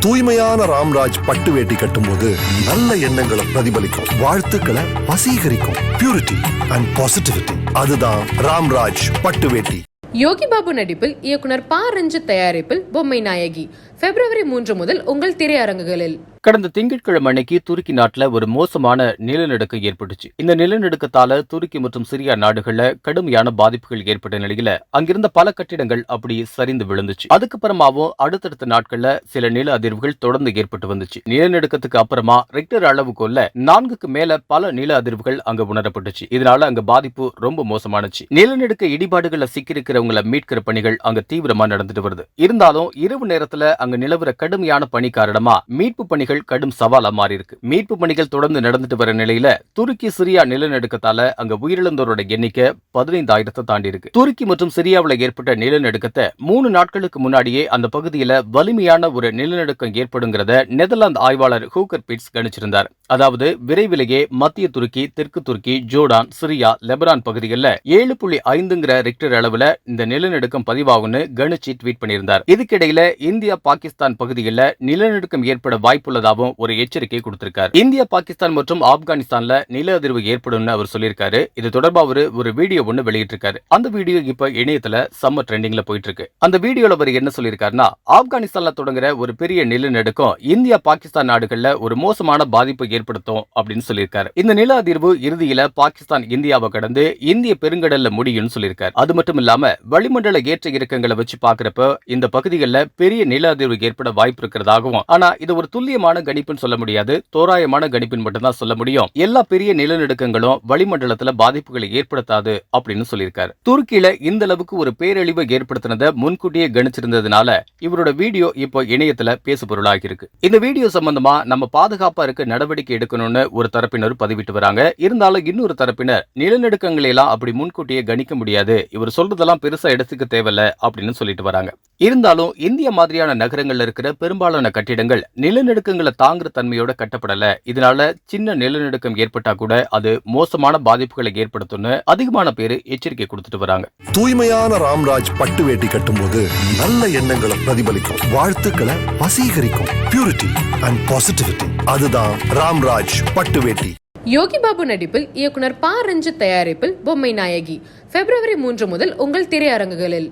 தூய்மையான ராம்ராஜ் பட்டு வேட்டி கட்டும்போது நல்ல எண்ணங்களை பிரதிபலிக்கும், வாழ்த்துக்களை வசீகரிக்கும். பியூரிட்டி அண்ட் பாசிட்டிவிட்டி, அதுதான் ராம்ராஜ் பட்டு வேட்டி. யோகி பாபு நடிப்பில் இயக்குனர் ப. ரஞ்சித் தயாரிப்பில் பொம்மை நாயகி பிப்ரவரி 3 முதல் உங்கள் திரையரங்குகளில். கடந்த திங்கட்கிழமை அன்னைக்கு துருக்கி நாட்டுல ஒரு மோசமான நிலநடுக்கம் ஏற்பட்டுச்சு. இந்த நிலநடுக்கத்தால துருக்கி மற்றும் சிரியா நாடுகள்ல கடுமையான பாதிப்புகள் ஏற்பட்ட நிலையில அங்கிருந்த பல கட்டிடங்கள் அப்படி சரிந்து விழுந்துச்சு. அதுக்கப்புறமாவும் அடுத்தடுத்த நாட்கள்ல சில நில அதிர்வுகள் தொடர்ந்து ஏற்பட்டு வந்துச்சு. நிலநடுக்கத்துக்கு அப்புறமா ரெக்டர் அளவுக்குள்ள 4க்கு மேல பல நில அதிர்வுகள் அங்க உணரப்பட்டுச்சு. இதனால அங்க பாதிப்பு ரொம்ப மோசமானுச்சு. நிலநடுக்க இடிபாடுகள்ல சிக்கியிருக்கிறவங்களை மீட்கிற பணிகள் அங்க தீவிரமா நடந்துட்டு வருது. இருந்தாலும் இரவு நேரத்துல அங்க நிலவர கடுமையான பனி காரணமா மீட்பு பணிகள் கடும் சவாலா மாறி இருக்கு. மீட்பு பணிகள் தொடர்ந்து நடந்துட்டு வர நிலையில துருக்கி சிரியா நிலநடுக்கத்தால அங்க உயிரிழந்தோரோட எண்ணிக்கை 15,000 தாண்டி இருக்கு. துருக்கி மற்றும் சிரியாவில் ஏற்பட்ட நிலநடுக்கத்தை 3 நாட்களுக்கு முன்னாடியே அந்த பகுதியில வலிமையான ஒரு நிலநடுக்கம் ஏற்படுங்கிறத நெதர்லாந்து ஆய்வாளர் ஹூக்கர் பிட்ஸ் கணிச்சிருந்தார். அதாவது விரைவிலேயே மத்திய துருக்கி, தெற்கு துருக்கி, ஜோர்டான், சிரியா, லெபனான் பகுதிகளில் 7.5ங்கிற ரெக்டர் அளவுல இந்த நிலநடுக்கம் பதிவாகும்னு கணிச்சு ட்வீட் பண்ணியிருந்தார். இதுக்கிடையில இந்தியா பாகிஸ்தான் பகுதிகளில் நிலநடுக்கம் ஏற்பட வாய்ப்புள்ளதாகவும் ஒரு எச்சரிக்கை கொடுத்திருக்கார். இந்தியா, பாகிஸ்தான் மற்றும் ஆப்கானிஸ்தான்ல நில அதிர்வு ஏற்படும் அவர் சொல்லியிருக்காரு. இது தொடர்பா ஒரு வீடியோ ஒன்னு வெளியிட்டிருக்காரு. அந்த வீடியோ இப்ப இணையத்துல செம்ம ட்ரெண்டிங்ல போயிட்டு இருக்கு. அந்த வீடியோல அவர் என்ன சொல்லியிருக்காருன்னா, ஆப்கானிஸ்தான்ல தொடங்குற ஒரு பெரிய நிலநடுக்கம் இந்தியா, பாகிஸ்தான் நாடுகள்ல ஒரு மோசமான பாதிப்பை ஏற்படுத்தும் அப்படின்னு சொல்லியிருக்காரு. இந்த நில அதிர்வு இறுதியில பாகிஸ்தான் இந்தியாவை கடந்து இந்திய பெருங்கடல்ல முடியும்னு சொல்லியிருக்காரு. அது மட்டும் இல்லாம வளிமண்டல ஏற்ற இறக்கங்களை வச்சு பாக்குறப்ப இந்த பகுதிகளில் பெரிய நில அதிர்வு ஏற்பட வாய்ப்பு இருக்கிறதாகவும், ஆனா இது ஒரு துல்லியமான கணிப்புன்னு சொல்ல முடியாது, தோராயமான கணிப்பின் மட்டும்தான் சொல்ல முடியும். எல்லா பெரிய நிலநடுக்கங்களும் வளிமண்டலத்துல பாதிப்புகளை ஏற்படுத்தாது அப்படின்னு சொல்லியிருக்காரு. துருக்கியில இந்த அளவுக்கு ஒரு பேரழிவை ஏற்படுத்தினதை முன்கூட்டியே கணிச்சிருந்ததுனால இவரோட வீடியோ இப்போ இணையத்துல பேசு பொருளாகி இருக்கு. இந்த வீடியோ சம்பந்தமா நம்ம பாதுகாப்பா இருக்க நடவடிக்கை எடுக்கணும்னு ஒரு தரப்பினர் பதிவிட்டு வராங்க. இருந்தாலும் இன்னொரு தரப்பினர் நிலநடுக்கங்களை எல்லாம் அப்படி முன்கூட்டியே கணிக்க முடியாது, இவர் சொல்றதெல்லாம் பெருசா எடுத்துக்க தேவையில்ல அப்படின்னு சொல்லிட்டு வராங்க. இருந்தாலும் இந்திய மாதிரியான நகரங்கள்ல இருக்கிற பெரும்பாலான கட்டிடங்கள் நிலநடுக்கங்களை தாங்குற தன்மையோட கட்டப்படல. இதனால சின்ன நிலநடுக்கம் ஏற்பட்டா கூட அது மோசமான பாதிப்புகளை ஏற்படுத்தும்னு அதிகமான பேரு எச்சரிக்கை கொடுத்துட்டு வராங்க. தூய்மையான ராம்ராஜ் பட்டு வேட்டி கட்டும்போது நல்ல எண்ணங்களை பிரதிபலிக்கும், வாழ்த்துக்களை வசீகரிக்கும். பியூரிட்டி அண்ட் பாசிட்டிவிட்டி, அதுதான் ராம்ராஜ் பட்டு வேட்டி. யோகி பாபு நடிப்பில் இயக்குனர் ப. ரஞ்சித் தயாரிப்பில் பொம்மை நாயகி பிப்ரவரி 3 முதல் உங்கள் திரையரங்குகளில்.